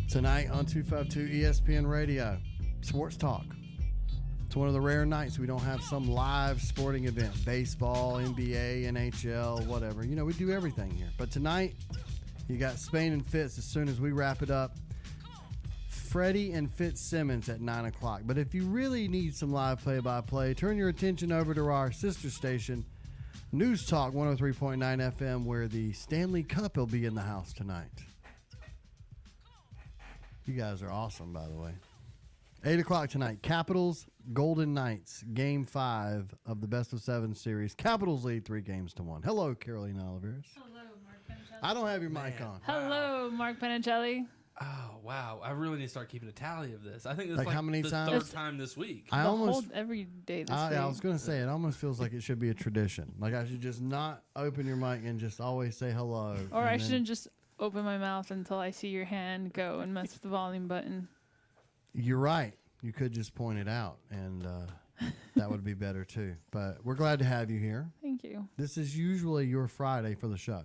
Tonight on 252 ESPN Radio, Sports Talk. It's one of the rare nights we don't have some live sporting event, baseball, NBA, NHL, whatever. You know, we do everything here. But tonight, you got Spain and Fitz as soon as we wrap it up. Freddie and Fitzsimmons at 9 o'clock. But if you really need some live play-by-play, turn your attention over to our sister station, News Talk 103.9 FM, where the Stanley Cup will be in the house tonight. You guys are awesome, by the way. 8 o'clock tonight, Capitals, Golden Knights, Game 5 of the Best-of-7 series. Capitals lead 3-1. Hello, Carolina Oliveris. Hello, Mark Penicelli. I don't have your mic on. Hello, Mark Penicelli. Oh, wow. I really need to start keeping a tally of this. I think this is Like how many the times? third time this week. I almost every day this week. I was going to say, it almost feels like it should be a tradition. Like I should just not open your mic and just always say hello. Or I shouldn't just open my mouth until I see your hand go and mess with the volume button. You're right. You could just point it out, and that would be better too. But we're glad to have you here. Thank you. This is usually your Friday for the show.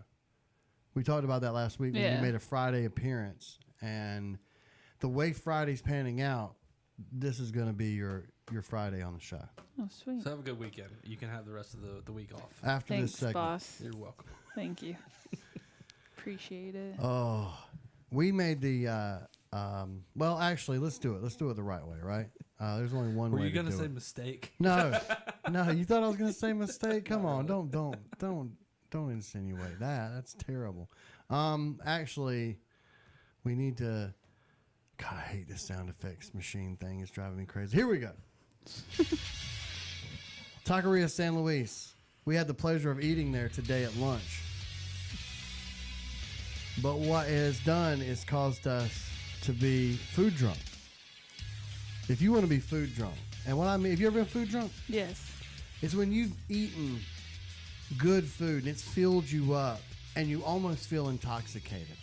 We talked about that last week when you made a Friday appearance. And the way Friday's panning out, this is going to be your Friday on the show. Oh, sweet. So have a good weekend. You can have the rest of the week off. After Thanks, this segment. boss. You're welcome. Thank you. Appreciate it. Oh, we made the, well, actually, let's do it. Let's do it the right way, right? There's only one way to do it. Were you going to say mistake? No. No, you thought I was going to say mistake? Come on. Don't insinuate that. That's terrible. Actually, we need to, God, I hate this sound effects machine thing. It's driving me crazy. Here we go. Taqueria San Luis. We had the pleasure of eating there today at lunch. But what it has done is caused us to be food drunk. If you want to be food drunk, and what I mean, have you ever been food drunk? Yes. It's when you've eaten good food and it's filled you up and you almost feel intoxicated.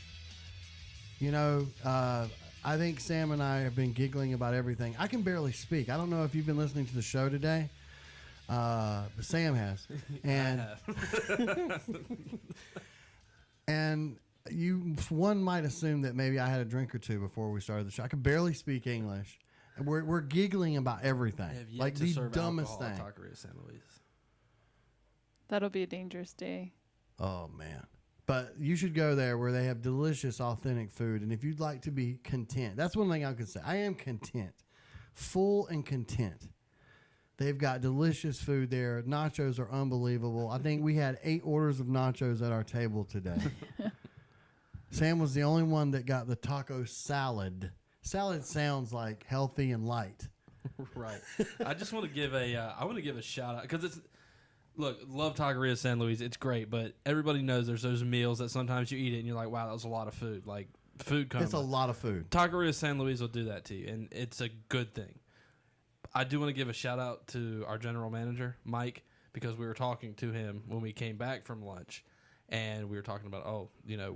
You know, I think Sam and I have been giggling about everything. I can barely speak. I don't know if you've been listening to the show today. But Sam has. And and one might assume that maybe I had a drink or two before we started the show. I could barely speak English. And we're giggling about everything. Like the dumbest thing. Taqueria San Luis. That'll be a dangerous day. Oh, man. But you should go there where they have delicious, authentic food. And if you'd like to be content, that's one thing I could say. I am content, full and content. They've got delicious food there. Nachos are unbelievable. I think we had 8 orders of nachos at our table today. Sam was the only one that got the taco salad. Salad sounds like healthy and light. Right. I just want to give a shout out because it's. Look, love Taqueria San Luis. It's great, but everybody knows there's those meals that sometimes you eat it and you're like, wow, that was a lot of food. Like, food coma. It's a lot of food. Taqueria San Luis will do that to you, and it's a good thing. I do want to give a shout-out to our general manager, Mike, because we were talking to him when we came back from lunch, and we were talking about,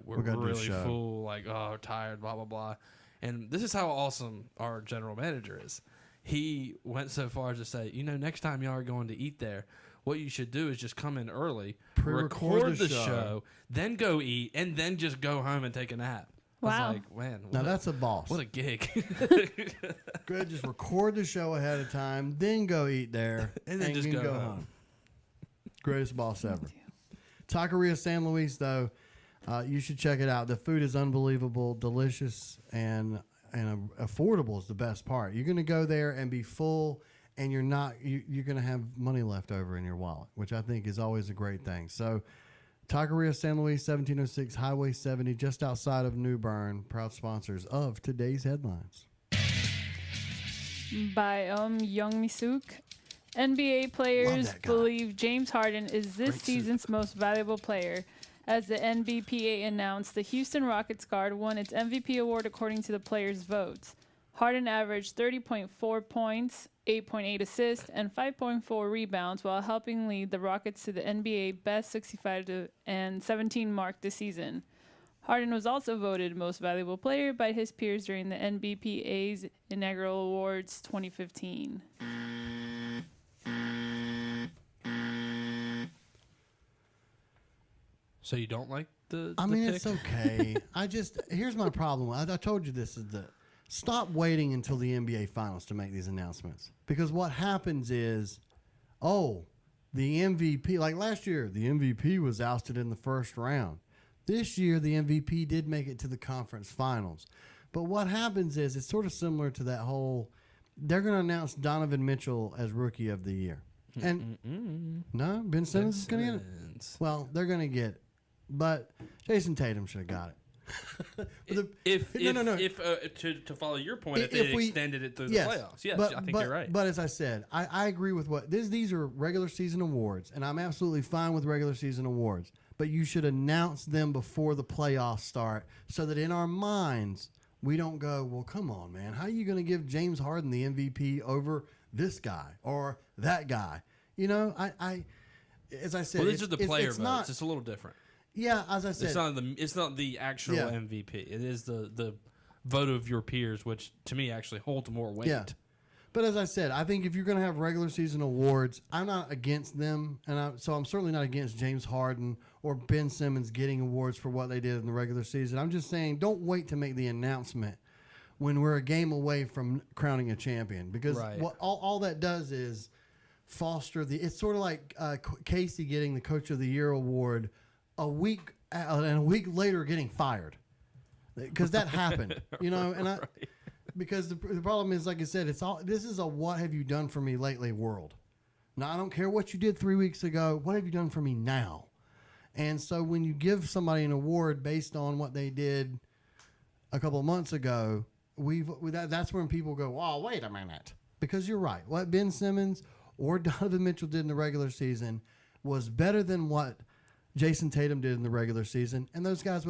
we're really full, like, tired, blah, blah, blah. And this is how awesome our general manager is. He went so far as to say, next time y'all are going to eat there, what you should do is just come in early, record the show, then go eat, and then just go home and take a nap. Wow. I was like, man. Now that's a boss. What a gig. Good, just record the show ahead of time, then go eat there, and then just go home. Greatest boss ever. Taqueria San Luis, though, you should check it out. The food is unbelievable, delicious, and affordable is the best part. You're going to go there and be full, and you're going to have money left over in your wallet, which I think is always a great thing. So, Taqueria San Luis, 1706 Highway 70, just outside of New Bern, proud sponsors of today's headlines. By Young Misuk. NBA players believe James Harden is this season's most valuable player. As the NBPA announced, the Houston Rockets guard won its MVP award according to the players' votes. Harden averaged 30.4 points, 8.8 assists, and 5.4 rebounds while helping lead the Rockets to the NBA best 65 and 17 mark this season. Harden was also voted most valuable player by his peers during the NBPA's inaugural awards 2015. So you don't like the I mean, pick? it's okay. Here's my problem. I told you this is stop waiting until the NBA Finals to make these announcements. Because what happens is, the MVP, like last year, the MVP was ousted in the first round. This year, the MVP did make it to the conference finals. But what happens is, it's sort of similar to that whole, they're going to announce Donovan Mitchell as Rookie of the Year. And no, Ben Simmons is going to get it. Well, they're going to get it. But Jason Tatum should have got it. If to follow your point, if they extended it through the playoffs, yes, I think you're right. But as I said, I agree with these are regular season awards, and I'm absolutely fine with regular season awards. But you should announce them before the playoffs start, so that in our minds we don't go, well, come on, man, how are you going to give James Harden the MVP over this guy or that guy? You know, as I said, well, these are the player votes. Not, it's a little different. Yeah, as I said, it's not the actual MVP. It is the vote of your peers, which to me actually holds more weight. Yeah. But as I said, I think if you're going to have regular season awards, I'm not against them, and so I'm certainly not against James Harden or Ben Simmons getting awards for what they did in the regular season. I'm just saying, don't wait to make the announcement when we're a game away from crowning a champion, because what all that does is foster it's sort of like Casey getting the Coach of the Year award a week later getting fired, because that happened, you know. And because the problem is, like I said, this is a what have you done for me lately world. Now, I don't care what you did 3 weeks ago. What have you done for me now? And so when you give somebody an award based on what they did a couple of months ago, that's when people go, "Oh, wait a minute," because you're right. What Ben Simmons or Donovan Mitchell did in the regular season was better than what Jason Tatum did in the regular season, and those guys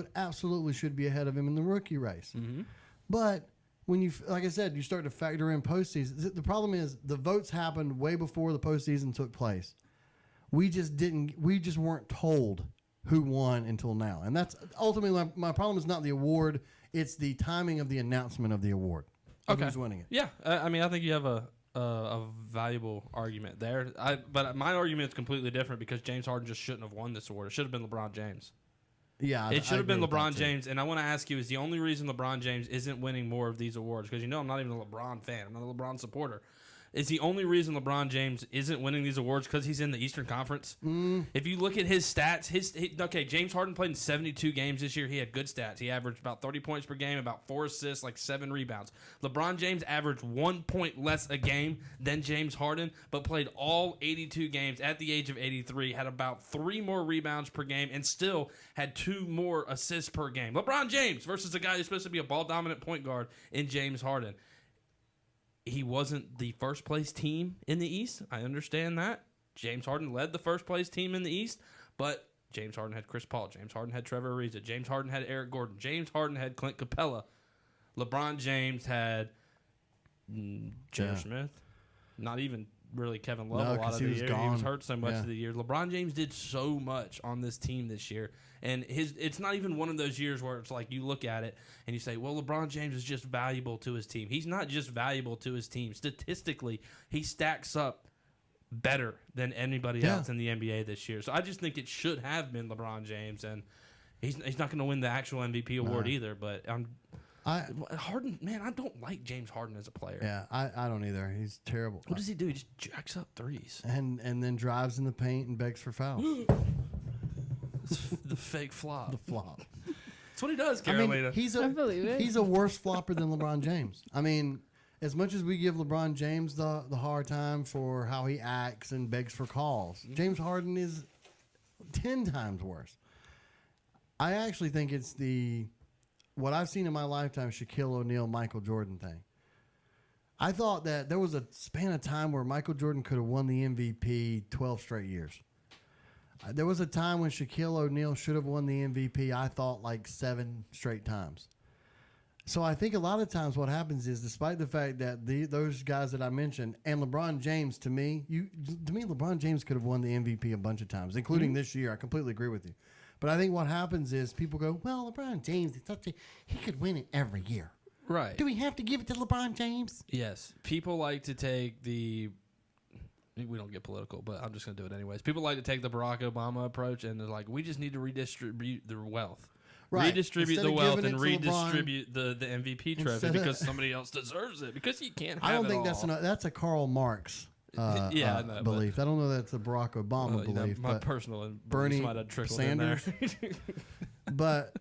should be ahead of him in the rookie race. Mm-hmm. But when you, like I said, you start to factor in postseason. The problem is the votes happened way before the postseason took place. We just weren't told who won until now, and that's ultimately my problem. Is not the award; it's the timing of the announcement of the award. Okay, who's winning it? Yeah, I mean, I think you have a valuable argument there. But my argument is completely different, because James Harden just shouldn't have won this award. It should have been LeBron James. Yeah, it should have been LeBron James. And I want to ask you, is the only reason LeBron James isn't winning more of these awards, because I'm not even a LeBron fan, I'm not a LeBron supporter, is the only reason LeBron James isn't winning these awards because he's in the Eastern Conference? If you look at his stats, James Harden played in 72 games this year. He had good stats. He averaged about 30 points per game, about 4 assists, like 7 rebounds. LeBron James averaged 1 point less a game than James Harden, but played all 82 games at the age of 83, had about 3 more rebounds per game, and still had 2 more assists per game. LeBron James versus a guy who's supposed to be a ball-dominant point guard in James Harden. He wasn't the first-place team in the East. I understand that. James Harden led the first-place team in the East, but James Harden had Chris Paul. James Harden had Trevor Ariza. James Harden had Eric Gordon. James Harden had Clint Capella. LeBron James had J.R. Smith. Not even really Kevin Love a lot of the year. He was hurt so much of the year. LeBron James did so much on this team this year. And it's not even one of those years where it's like you look at it and you say, well, LeBron James is just valuable to his team. He's not just valuable to his team. Statistically, he stacks up better than anybody else in the NBA this year. So I just think it should have been LeBron James. And he's not going to win the actual MVP award either. But Harden, man, I don't like James Harden as a player. Yeah, I don't either. He's terrible. What does he do? He just jacks up threes. And then drives in the paint and begs for fouls. The fake flop. The flop. That's what he does, Carolina. I believe it. He's a worse flopper than LeBron James. I mean, as much as we give LeBron James the hard time for how he acts and begs for calls, James Harden is 10 times worse. I actually think it's what I've seen in my lifetime, Shaquille O'Neal, Michael Jordan thing. I thought that there was a span of time where Michael Jordan could have won the MVP 12 straight years. There was a time when Shaquille O'Neal should have won the MVP, I thought, like 7 straight times. So I think a lot of times what happens is, despite the fact that those guys that I mentioned, and LeBron James, to me, LeBron James could have won the MVP a bunch of times, including this year. I completely agree with you. But I think what happens is people go, well, LeBron James, he could win it every year. Right. Do we have to give it to LeBron James? Yes. People like to take we don't get political, but I'm just going to do it anyways. People like to take the Barack Obama approach, and they're like, we just need to redistribute the wealth. Right. Redistribute Instead the of wealth giving and it to LeBron, redistribute the MVP trophy because somebody else deserves it. Because you can't have I don't it think all. that's a Karl Marx belief. I don't know that's a Barack Obama belief. My but personal and Bernie might have trickled Sanders. in there. But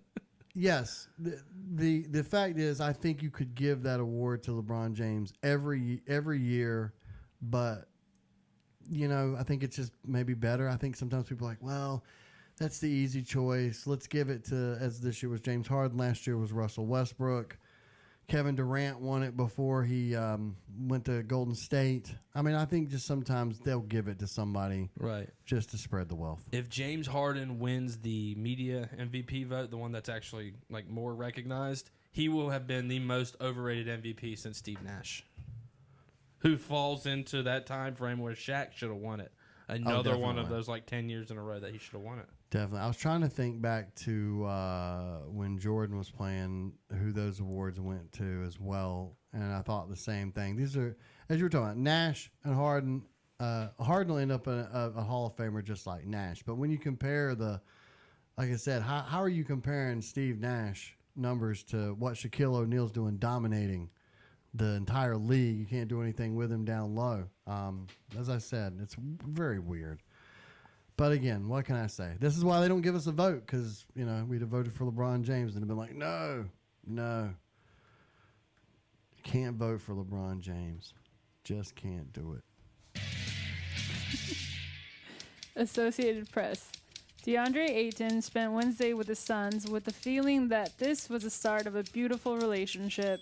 yes, the fact is, I think you could give that award to LeBron James every year, but I think it's just maybe better. I think sometimes people are like, well, that's the easy choice. Let's give it to, as this year was James Harden, last year was Russell Westbrook. Kevin Durant won it before he went to Golden State. I mean, I think just sometimes they'll give it to somebody Right. just to spread the wealth. If James Harden wins the media MVP vote, the one that's actually like more recognized, he will have been the most overrated MVP since Steve Nash, who falls into that time frame where Shaq should have won it. Another one of those like 10 years in a row that he should have won it. Definitely. I was trying to think back to when Jordan was playing, who those awards went to as well, and I thought the same thing. These are, as you were talking about, Nash and Harden. Harden will end up a Hall of Famer just like Nash. But when you compare like I said, how are you comparing Steve Nash numbers to what Shaquille O'Neal's doing, dominating the entire league? You can't do anything with him down low. As I said, it's very weird. But again, what can I say? This is why they don't give us a vote, because we'd have voted for LeBron James and have been like, no, you can't vote for LeBron James. Just can't do it. Associated Press. DeAndre Aten spent Wednesday with the Suns with the feeling that this was the start of a beautiful relationship.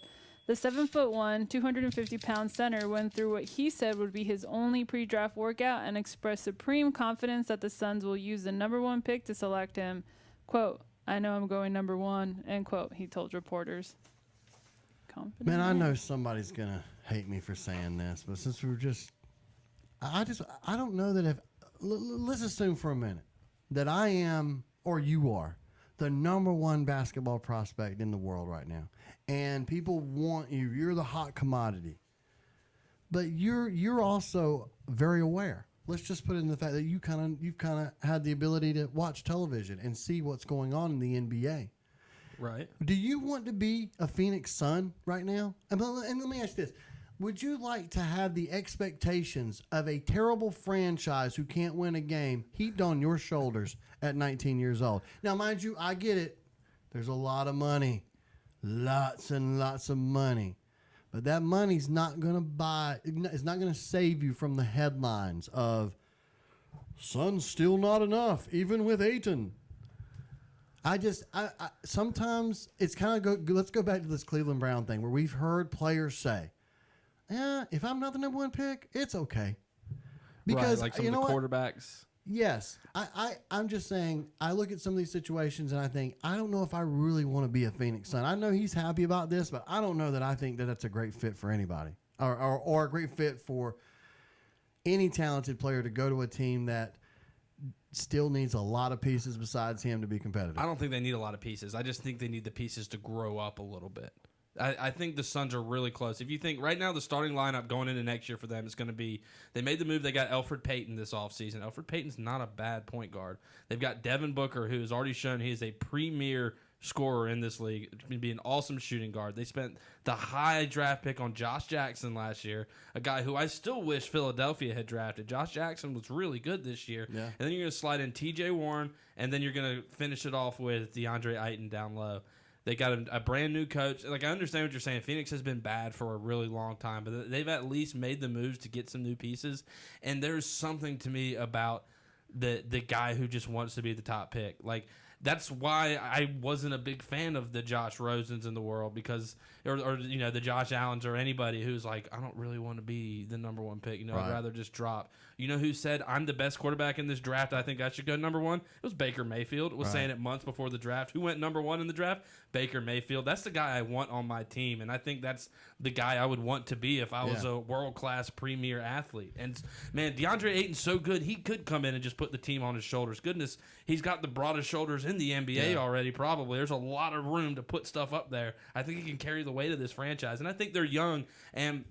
The 7'1", 250-pound center went through what he said would be his only pre-draft workout and expressed supreme confidence that the Suns will use the number 1 pick to select him. Quote, "I know I'm going number 1," end quote, he told reporters. Confident. Man, I know somebody's going to hate me for saying this, but since we're I don't know that let's assume for a minute that I am, or you are, the number 1 basketball prospect in the world right now. And people want you. You're the hot commodity. But you're also very aware. Let's just put it in the fact that you've kind of had the ability to watch television and see what's going on in the NBA. Right. Do you want to be a Phoenix Sun right now? And let me ask this. Would you like to have the expectations of a terrible franchise who can't win a game heaped on your shoulders at 19 years old? Now, mind you, I get it. There's a lot of money. Lots and lots of money. But that money's not going to it's not going to save you from the headlines of Sun's still not enough, even with Ayton. I sometimes it's kind of let's go back to this Cleveland Brown thing where we've heard players say, yeah, if I'm not the number 1 pick, it's okay. Because right, like some of the quarterbacks. Yes. I'm just saying, I look at some of these situations and I think, I don't know if I really want to be a Phoenix Sun. I know he's happy about this, but I don't know that I think that that's a great fit for anybody or a great fit for any talented player to go to a team that still needs a lot of pieces besides him to be competitive. I don't think they need a lot of pieces. I just think they need the pieces to grow up a little bit. I think the Suns are really close. If you think right now the starting lineup going into next year for them is going to be, they made the move. They got Elfrid Payton this offseason. Elfrid Payton's not a bad point guard. They've got Devin Booker, who has already shown he is a premier scorer in this league. It's going to be an awesome shooting guard. They spent the high draft pick on Josh Jackson last year, a guy who I still wish Philadelphia had drafted. Josh Jackson was really good this year. Yeah. And then you're going to slide in TJ Warren, and then you're going to finish it off with DeAndre Ayton down low. They got a brand new coach. Like, I understand what you're saying. Phoenix has been bad for a really long time, but they've at least made the moves to get some new pieces. And there's something to me about the guy who just wants to be the top pick. Like, that's why I wasn't a big fan of the Josh Rosens in the world, because or the Josh Allens or anybody who's like, I don't really want to be the number 1 pick. Right. I'd rather just drop. You know who said I'm the best quarterback in this draft? I think I should go number 1. It was Baker Mayfield. Was saying it months before the draft. Who went number 1 in the draft? Baker Mayfield. That's the guy I want on my team, and I think that's the guy I would want to be if I was a world-class premier athlete. And man, DeAndre Ayton's so good, he could come in and just put the team on his shoulders. Goodness, he's got the broadest shoulders in the NBA already. Probably there's a lot of room to put stuff up there. I think he can carry the weight of this franchise, and I think they're young and.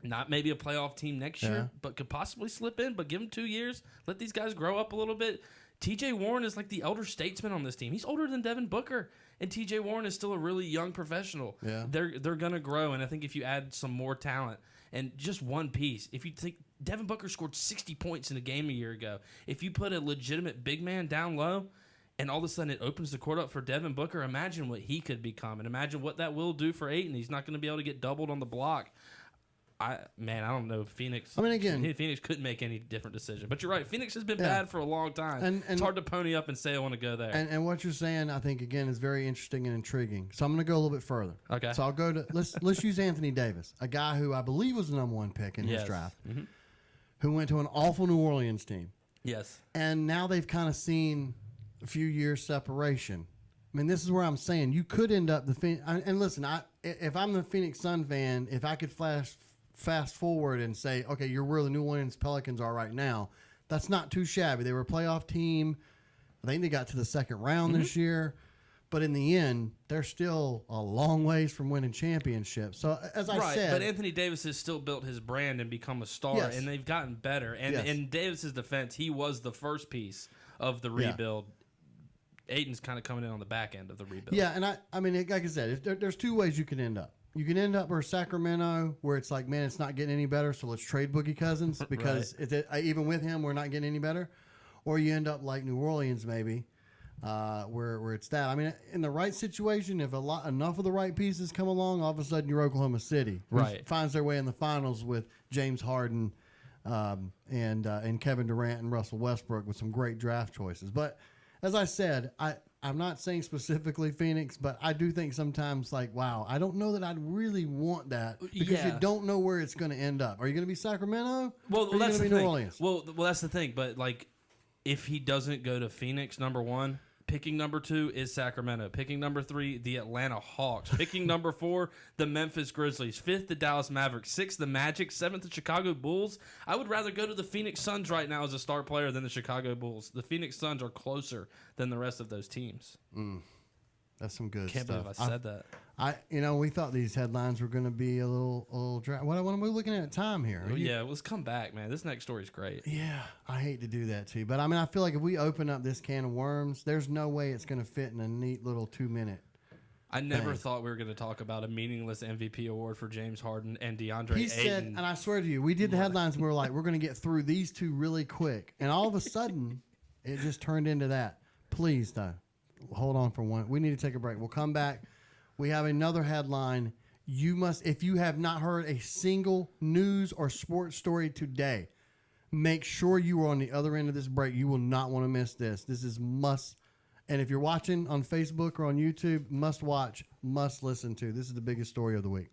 Not maybe a playoff team next year, but could possibly slip in. But give them 2 years. Let these guys grow up a little bit. T.J. Warren is like the elder statesman on this team. He's older than Devin Booker, and T.J. Warren is still a really young professional. Yeah. They're going to grow, and I think if you add some more talent and just one piece, if you think Devin Booker scored 60 points in a game a year ago, if you put a legitimate big man down low and all of a sudden it opens the court up for Devin Booker, imagine what he could become, and imagine what that will do for Ayton. He's not going to be able to get doubled on the block. I don't know. Phoenix. I mean, again, Phoenix couldn't make any different decision. But you're right. Phoenix has been bad for a long time. And it's hard to pony up and say I want to go there. And what you're saying, I think, again, is very interesting and intriguing. So I'm going to go a little bit further. Okay. So I'll go to let's use Anthony Davis, a guy who I believe was the number 1 pick in his draft, who went to an awful New Orleans team. Yes. And now they've kind of seen a few years separation. I mean, this is where I'm saying you could end up and listen, if I'm the Phoenix Sun fan, if I could fast forward and say, okay, you're where the New Orleans Pelicans are right now, that's not too shabby. They were a playoff team. I think they got to the second round this year. But in the end, they're still a long ways from winning championships. So, as I said... But Anthony Davis has still built his brand and become a star, and they've gotten better. And in Davis's defense, he was the first piece of the rebuild. Ayton's kind of coming in on the back end of the rebuild. Yeah, and I mean, like I said, there's 2 ways you can end up. You can end up where Sacramento, where it's like, man, it's not getting any better, so let's trade Boogie Cousins because even with him, we're not getting any better. Or you end up like New Orleans, maybe, where it's that. I mean, in the right situation, if enough of the right pieces come along, all of a sudden you're Oklahoma City, who finds their way in the finals with James Harden and Kevin Durant and Russell Westbrook with some great draft choices. But as I said, I'm not saying specifically Phoenix, but I do think sometimes, like, wow, I don't know that I'd really want that because you don't know where it's going to end up. Are you going to be Sacramento? Well, or are that's you going to be New Orleans? Well, that's the thing. But, like, if he doesn't go to Phoenix, number 1, picking number 2 is Sacramento. Picking number 3, the Atlanta Hawks. Picking number 4, the Memphis Grizzlies. 5th, the Dallas Mavericks. 6th, the Magic. 7th, the Chicago Bulls. I would rather go to the Phoenix Suns right now as a star player than the Chicago Bulls. The Phoenix Suns are closer than the rest of those teams. That's some good Can't stuff. believe I said that. We thought these headlines were going to be a little dry. What am we looking at time here? Let's come back, man. This next story is great. Yeah, I hate to do that too, but I mean, I feel like if we open up this can of worms, there's no way it's going to fit in a neat little 2-minute. I never thought we were going to talk about a meaningless MVP award for James Harden and DeAndre Aten. He said, and I swear to you, we did the headlines and we were like, we're going to get through these 2 really quick, and all of a sudden, it just turned into that. Please, though, hold on for one. We need to take a break. We'll come back. We have another headline. You must, if you have not heard a single news or sports story today, make sure you are on the other end of this break. You will not want to miss this. This is must. And if you're watching on Facebook or on YouTube, must watch, must listen to. This is the biggest story of the week.